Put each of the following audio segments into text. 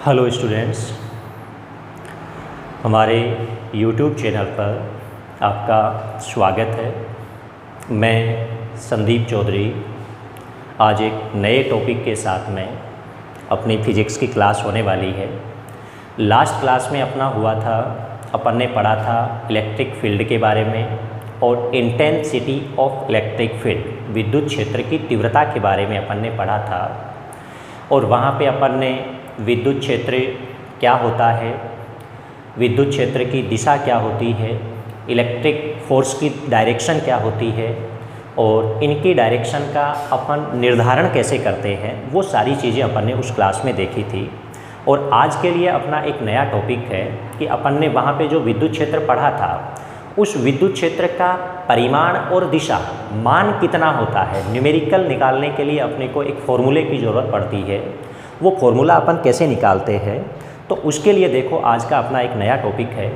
Hello students, हमारे YouTube channel पर आपका स्वागत है। मैं संदीप चौधरी आज एक नए टॉपिक के साथ में अपनी फिज़िक्स की क्लास होने वाली है। लास्ट क्लास में अपना हुआ था, अपन ने पढ़ा था इलेक्ट्रिक फील्ड के बारे में और इंटेंसिटी ऑफ इलेक्ट्रिक फील्ड, विद्युत क्षेत्र की तीव्रता के बारे में अपन ने पढ़ा था। और वहाँ पे अपन ने विद्युत क्षेत्र क्या होता है, विद्युत क्षेत्र की दिशा क्या होती है, इलेक्ट्रिक फोर्स की डायरेक्शन क्या होती है और इनकी डायरेक्शन का अपन निर्धारण कैसे करते हैं, वो सारी चीज़ें अपन ने उस क्लास में देखी थी। और आज के लिए अपना एक नया टॉपिक है कि अपन ने वहाँ पे जो विद्युत क्षेत्र पढ़ा था, उस विद्युत क्षेत्र का परिमाण और दिशा मान कितना होता है, न्यूमेरिकल निकालने के लिए अपने को एक फॉर्मूले की ज़रूरत पड़ती है। वो फॉर्मूला अपन कैसे निकालते हैं, तो उसके लिए देखो आज का अपना एक नया टॉपिक है।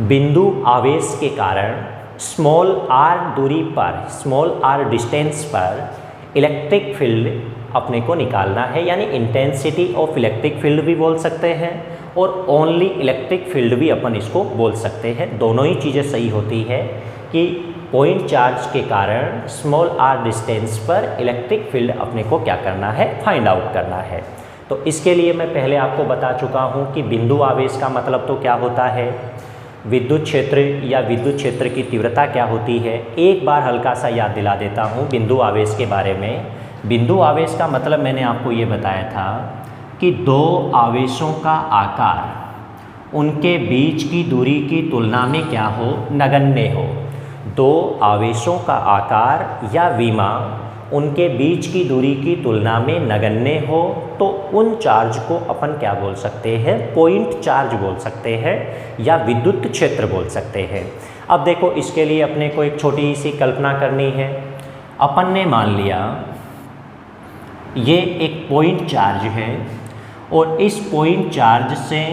बिंदु आवेश के कारण स्मॉल आर दूरी पर, स्मॉल आर डिस्टेंस पर इलेक्ट्रिक फील्ड अपने को निकालना है, यानी इंटेंसिटी ऑफ इलेक्ट्रिक फील्ड भी बोल सकते हैं और ओनली इलेक्ट्रिक फील्ड भी अपन इसको बोल सकते हैं। दोनों ही चीज़ें सही होती है कि पॉइंट चार्ज के कारण स्मॉल आर डिस्टेंस पर इलेक्ट्रिक फील्ड अपने को क्या करना है, फाइंड आउट करना है। तो इसके लिए मैं पहले आपको बता चुका हूँ कि बिंदु आवेश का मतलब तो क्या होता है, विद्युत क्षेत्र या विद्युत क्षेत्र की तीव्रता क्या होती है। एक बार हल्का सा याद दिला देता हूँ बिंदु आवेश के बारे में। बिंदु आवेश का मतलब मैंने आपको ये बताया था कि दो आवेशों का आकार उनके बीच की दूरी की तुलना में क्या हो, नगण्य हो। दो आवेशों का आकार या विमा उनके बीच की दूरी की तुलना में नगण्य हो, तो उन चार्ज को अपन क्या बोल सकते हैं, पॉइंट चार्ज बोल सकते हैं या विद्युत क्षेत्र बोल सकते हैं। अब देखो, इसके लिए अपने को एक छोटी सी कल्पना करनी है। अपन ने मान लिया ये एक पॉइंट चार्ज है और इस पॉइंट चार्ज से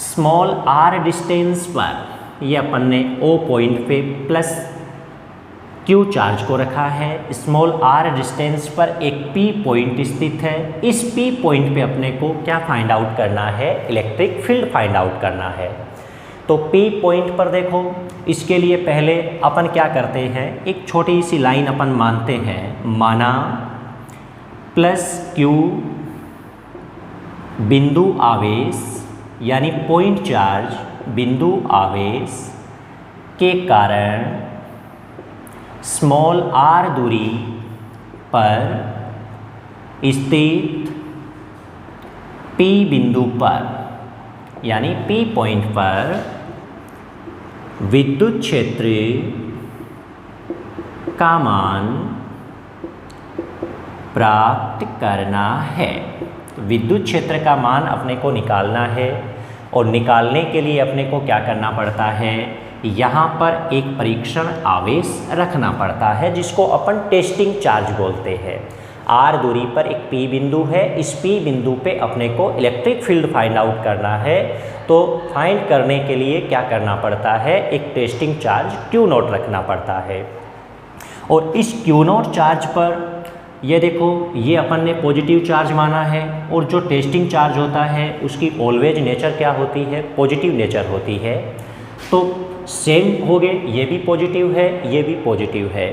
स्मॉल आर डिस्टेंस पर ये अपन ने ओ पॉइंट पे प्लस क्यू चार्ज को रखा है। स्मॉल आर डिस्टेंस पर एक पी पॉइंट स्थित है। इस पी पॉइंट पे अपने को क्या फाइंड आउट करना है, इलेक्ट्रिक फील्ड फाइंड आउट करना है। तो पी पॉइंट पर देखो, इसके लिए पहले अपन क्या करते हैं, एक छोटी सी लाइन अपन मानते हैं, माना प्लस क्यू बिंदु आवेश यानी पॉइंट चार्ज बिंदु आवेश के कारण स्मॉल आर दूरी पर स्थित पी बिंदु पर यानी पी पॉइंट पर विद्युत क्षेत्र का मान प्राप्त करना है। विद्युत क्षेत्र का मान अपने को निकालना है और निकालने के लिए अपने को क्या करना पड़ता है, यहाँ पर एक परीक्षण आवेश रखना पड़ता है जिसको अपन टेस्टिंग चार्ज बोलते हैं। आर दूरी पर एक पी बिंदु है, इस पी बिंदु पे अपने को इलेक्ट्रिक फील्ड फाइंड आउट करना है। तो फाइंड करने के लिए क्या करना पड़ता है, एक टेस्टिंग चार्ज क्यू नॉट रखना पड़ता है। और इस क्यू नॉट चार्ज पर ये देखो, ये अपन ने पॉजिटिव चार्ज माना है और जो टेस्टिंग चार्ज होता है उसकी ऑलवेज नेचर क्या होती है, पॉजिटिव नेचर होती है। तो सेम हो गए, ये भी पॉजिटिव है, ये भी पॉजिटिव है।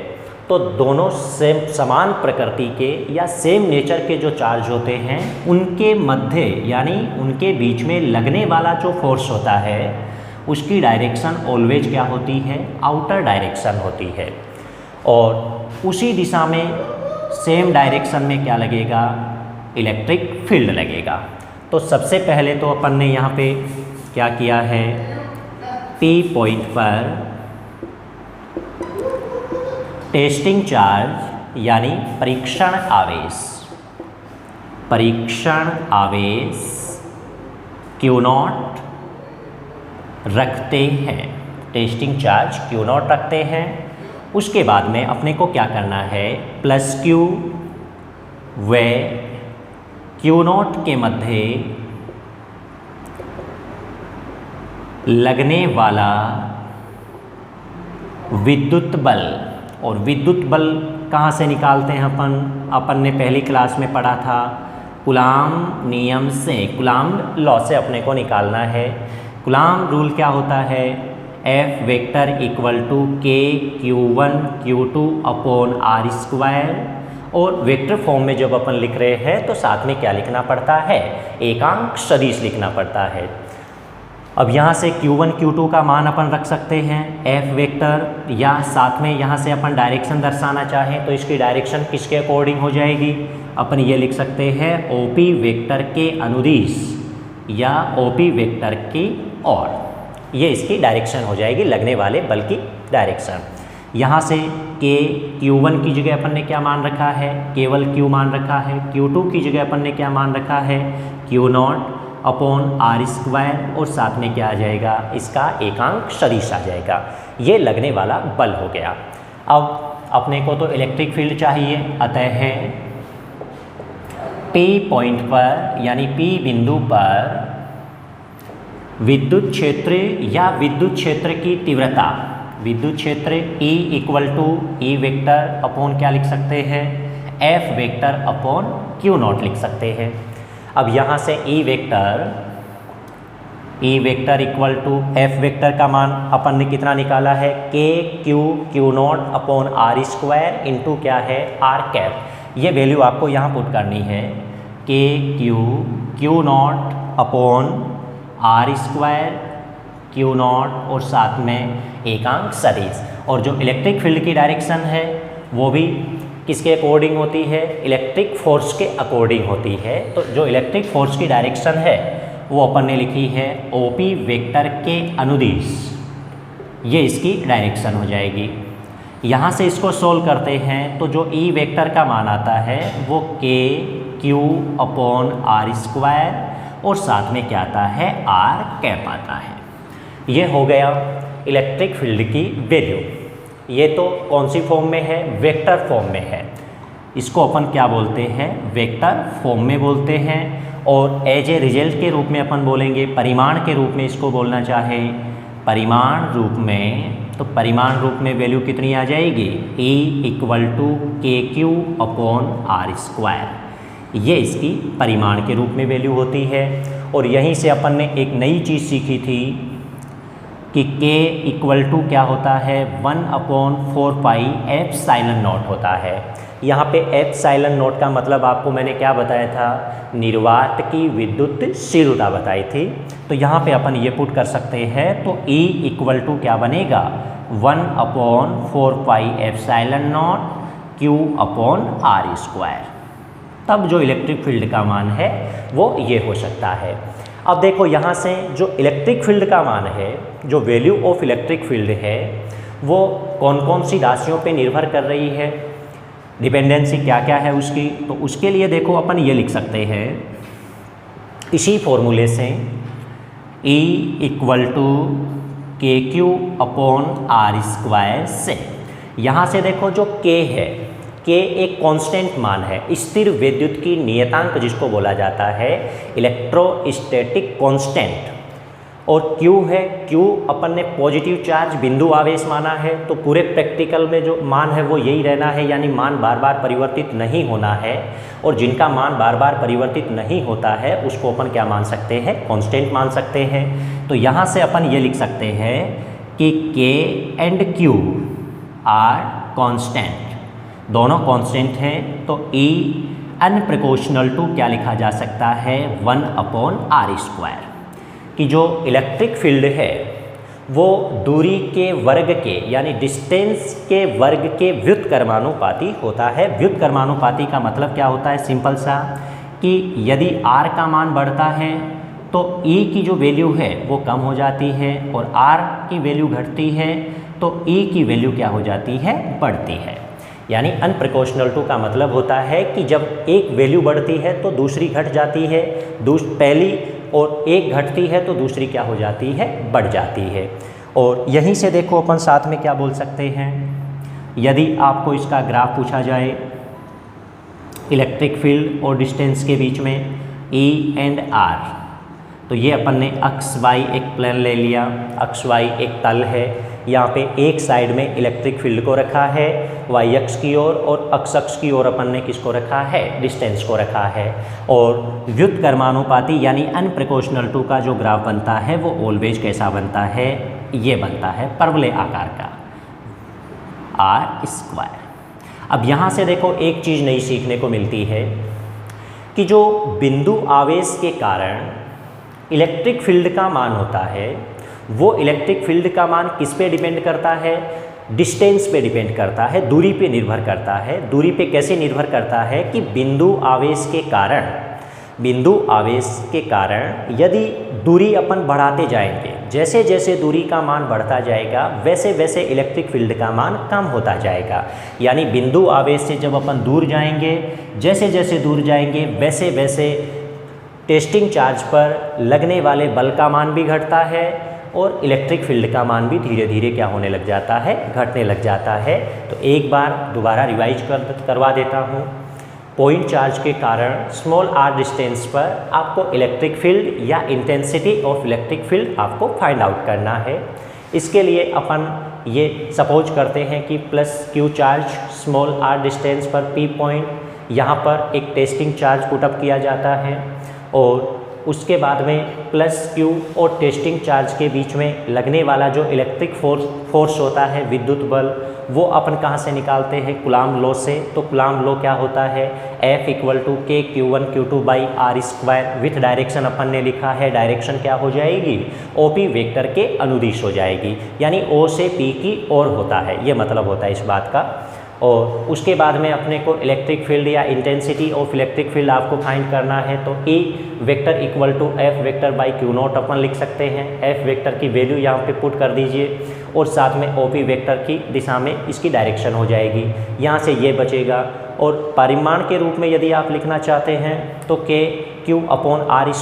तो दोनों सेम समान प्रकृति के या सेम नेचर के जो चार्ज होते हैं, उनके मध्य यानी उनके बीच में लगने वाला जो फोर्स होता है उसकी डायरेक्शन ऑलवेज क्या होती है, आउटर डायरेक्शन होती है। और उसी दिशा में सेम डायरेक्शन में क्या लगेगा, इलेक्ट्रिक फील्ड लगेगा। तो सबसे पहले तो अपन ने यहाँ पे क्या किया है, पी पॉइंट पर टेस्टिंग चार्ज यानी परीक्षण आवेश क्यू नॉट रखते हैं, टेस्टिंग चार्ज क्यू नॉट रखते हैं। उसके बाद में अपने को क्या करना है, प्लस क्यू व क्यू नॉट के मध्य लगने वाला विद्युत बल। और विद्युत बल कहाँ से निकालते हैं अपन ने पहली क्लास में पढ़ा था कूलाम्ब नियम से, कूलाम्ब लॉ से अपने को निकालना है। कूलाम्ब रूल क्या होता है, F वेक्टर इक्वल टू के Q1 Q2 upon r square, और वेक्टर फॉर्म में जब अपन लिख रहे हैं तो साथ में क्या लिखना पड़ता है, एकांक सदिश लिखना पड़ता है। अब यहाँ से Q1 Q2 का मान अपन रख सकते हैं F वेक्टर, या साथ में यहाँ से अपन डायरेक्शन दर्शाना चाहें तो इसकी डायरेक्शन किसके अकॉर्डिंग हो जाएगी, अपन ये लिख सकते हैं OP वेक्टर के अनुदिश या OP वेक्टर की ओर, ये इसकी डायरेक्शन हो जाएगी, लगने वाले बल की डायरेक्शन। यहाँ से के Q1 की जगह अपन ने क्या मान रखा है, केवल Q मान रखा है। Q2 की जगह अपन ने क्या मान रखा है, Q0 अपॉन आर स्क्वायर, और साथ में क्या आ जाएगा, इसका एकांक सदिश आ जाएगा। ये लगने वाला बल हो गया। अब अपने को तो इलेक्ट्रिक फील्ड चाहिए, अतः है P पॉइंट पर यानी P बिंदु पर विद्युत क्षेत्र या विद्युत क्षेत्र की तीव्रता, विद्युत क्षेत्र E equal to E vector upon क्या लिख सकते हैं, F वेक्टर अपॉन Q0 लिख सकते हैं। अब यहाँ से E vector equal to F vector का मान अपन ने कितना निकाला है, के Q0 upon r square into क्या है, आर कैप। ये वैल्यू आपको यहाँ पुट करनी है, के Q0 upon r square Q0 और साथ में एकांक सदिश। और जो इलेक्ट्रिक फील्ड की डायरेक्शन है वो भी किसके अकॉर्डिंग होती है, इलेक्ट्रिक फोर्स के अकॉर्डिंग होती है। तो जो इलेक्ट्रिक फोर्स की डायरेक्शन है वो अपन ने लिखी है OP वेक्टर के अनुदिश, ये इसकी डायरेक्शन हो जाएगी। यहाँ से इसको सोल्व करते हैं तो जो E वेक्टर का मान आता है वो के Q अपॉन आर स्क्वायर और साथ में क्या आता है, आर कैप आता है। ये हो गया इलेक्ट्रिक फील्ड की वैल्यू। ये तो कौन सी फॉर्म में है, वेक्टर फॉर्म में है। इसको अपन क्या बोलते हैं, वेक्टर फॉर्म में बोलते हैं। और एज ए रिजल्ट के रूप में अपन बोलेंगे, परिमाण के रूप में इसको बोलना चाहे, परिमाण रूप में, तो परिमाण रूप में वैल्यू कितनी आ जाएगी, E इक्वल टू के क्यू अपॉन आर स्क्वायर। ये इसकी परिमाण के रूप में वैल्यू होती है। और यहीं से अपन ने एक नई चीज़ सीखी थी कि K इक्वल टू क्या होता है, 1/4 पाई एप्सिलॉन नॉट होता है। यहाँ पे एप्सिलॉन नॉट का मतलब आपको मैंने क्या बताया था, निर्वात की विद्युतशीलता बताई थी। तो यहाँ पे अपन ये पुट कर सकते हैं, तो E इक्वल टू क्या बनेगा, 1/4 pi epsilon naught Q upon r square. तब जो इलेक्ट्रिक फील्ड का मान है वो ये हो सकता है। अब देखो यहाँ से जो इलेक्ट्रिक फील्ड का मान है, जो वैल्यू ऑफ इलेक्ट्रिक फील्ड है वो कौन कौन सी राशियों पे निर्भर कर रही है, डिपेंडेंसी क्या क्या है उसकी। तो उसके लिए देखो अपन ये लिख सकते हैं इसी फॉर्मूले से, E इक्वल टू के क्यू अपॉन आर स्क्वायर से। यहाँ से देखो जो K है, K एक कांस्टेंट मान है, स्थिर विद्युत की नियतांक जिसको बोला जाता है, इलेक्ट्रोस्टैटिक कांस्टेंट। और Q है, Q अपन ने पॉजिटिव चार्ज बिंदु आवेश माना है। तो पूरे प्रैक्टिकल में जो मान है वो यही रहना है, यानी मान बार बार परिवर्तित नहीं होना है। और जिनका मान बार बार परिवर्तित नहीं होता है उसको अपन क्या मान सकते हैं, कांस्टेंट मान सकते हैं। तो यहाँ से अपन ये लिख सकते हैं कि K and Q are constant, दोनों कांस्टेंट हैं। तो E अनप्रोपोर्शनल टू क्या लिखा जा सकता है, 1/r स्क्वायर। कि जो इलेक्ट्रिक फील्ड है वो दूरी के वर्ग के यानी डिस्टेंस के वर्ग के व्युत्क्रमानुपाती होता है। व्युत्क्रमानुपाती का मतलब क्या होता है, सिंपल सा, कि यदि r का मान बढ़ता है तो E की जो वैल्यू है वो कम हो जाती है, और r की वैल्यू घटती है तो E की वैल्यू क्या हो जाती है, बढ़ती है। यानी अनप्रोपोर्शनल टू का मतलब होता है कि जब एक वैल्यू बढ़ती है तो दूसरी घट जाती है, पहली और एक घटती है तो दूसरी क्या हो जाती है, बढ़ जाती है। और यहीं से देखो अपन साथ में क्या बोल सकते हैं, यदि आपको इसका ग्राफ पूछा जाए इलेक्ट्रिक फील्ड और डिस्टेंस के बीच में E एंड R, तो ये अपन ने अक्स वाई एक प्लेन ले लिया, अक्स वाई एक तल है, यहाँ पे एक साइड में इलेक्ट्रिक फील्ड को रखा है वाई अक्ष की ओर, और x अक्ष की ओर अपन ने किसको रखा है, डिस्टेंस को रखा है। और व्युत्क्रमानुपाती यानी अनप्रोपोर्शनल टू का जो ग्राफ बनता है वो ऑलवेज कैसा बनता है, ये बनता है परवलय आकार का, r²। अब यहाँ से देखो एक चीज़ नई सीखने को मिलती है कि जो बिंदु आवेश के कारण इलेक्ट्रिक फील्ड का मान होता है, वो इलेक्ट्रिक फील्ड का मान किस पे डिपेंड करता है, डिस्टेंस पे डिपेंड करता है, दूरी पे निर्भर करता है। दूरी पे कैसे निर्भर करता है कि बिंदु आवेश के कारण यदि दूरी अपन बढ़ाते जाएंगे, जैसे जैसे दूरी का मान बढ़ता जाएगा वैसे वैसे इलेक्ट्रिक फील्ड का मान कम होता जाएगा। यानी बिंदु आवेश से जब अपन दूर जाएंगे, जैसे जैसे दूर जाएंगे वैसे वैसे टेस्टिंग चार्ज पर लगने वाले बल का मान भी घटता है और इलेक्ट्रिक फील्ड का मान भी धीरे धीरे क्या होने लग जाता है, घटने लग जाता है। तो एक बार दोबारा रिवाइज करवा देता हूँ। पॉइंट चार्ज के कारण स्मॉल r डिस्टेंस पर आपको इलेक्ट्रिक फील्ड या इंटेंसिटी ऑफ इलेक्ट्रिक फील्ड आपको फाइंड आउट करना है। इसके लिए अपन ये सपोज करते हैं कि plus q charge small r distance पर p पॉइंट, यहाँ पर एक टेस्टिंग चार्ज पुटअप किया जाता है और उसके बाद में प्लस q और टेस्टिंग चार्ज के बीच में लगने वाला जो इलेक्ट्रिक फोर्स होता है, विद्युत बल, वो अपन कहाँ से निकालते हैं, कूलॉम लॉ से। तो कूलॉम लॉ क्या होता है, F = K Q1 Q2 by r²। With direction अपन ने लिखा है, डायरेक्शन क्या हो जाएगी, OP वेक्टर के अनुदिश हो जाएगी, यानी O से P की ओर होता है, ये मतलब होता है इस बात का। और उसके बाद में अपने को इलेक्ट्रिक फील्ड या इंटेंसिटी ऑफ इलेक्ट्रिक फील्ड आपको फाइंड करना है, तो E vector = F vector by Q0 अपन लिख सकते हैं। F वेक्टर की वैल्यू यहाँ पे पुट कर दीजिए और साथ में OP वेक्टर की दिशा में इसकी डायरेक्शन हो जाएगी, यहाँ से ये बचेगा। और परिमाण के रूप में यदि आप लिखना चाहते हैं तो KQ/r²,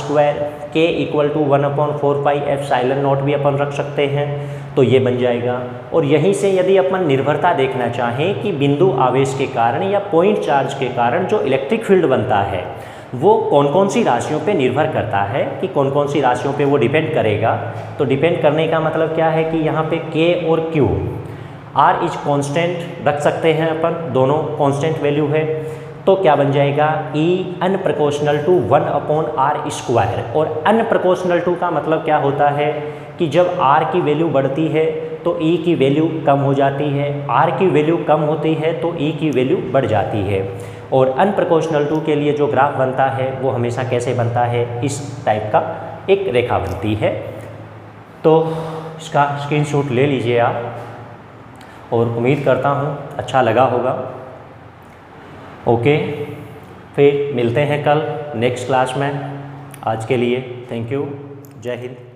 K = 1/4πε0 भी अपन रख सकते हैं, तो ये बन जाएगा। और यहीं से यदि अपन निर्भरता देखना चाहें कि बिंदु आवेश के कारण या पॉइंट चार्ज के कारण जो इलेक्ट्रिक फील्ड बनता है वो कौन कौन सी राशियों पे निर्भर करता है, कि कौन कौन सी राशियों पे वो डिपेंड करेगा। तो डिपेंड करने का मतलब क्या है कि यहाँ पे K और Q, R इज कांस्टेंट रख सकते हैं अपन, दोनों कांस्टेंट वैल्यू है। तो क्या बन जाएगा, E अनप्रोपोर्शनल टू 1/r²। और अनप्रोपोर्शनल टू का मतलब क्या होता है कि जब R की वैल्यू बढ़ती है तो E की वैल्यू कम हो जाती है, R की वैल्यू कम होती है तो E की वैल्यू बढ़ जाती है। और अनप्रोपोर्शनल टू के लिए जो ग्राफ बनता है वो हमेशा कैसे बनता है, इस टाइप का एक रेखा बनती है। तो इसका स्क्रीनशॉट ले लीजिए आप और उम्मीद करता हूँ अच्छा लगा होगा। ओके, फिर मिलते हैं कल नेक्स्ट क्लास में। आज के लिए थैंक यू, जय हिंद।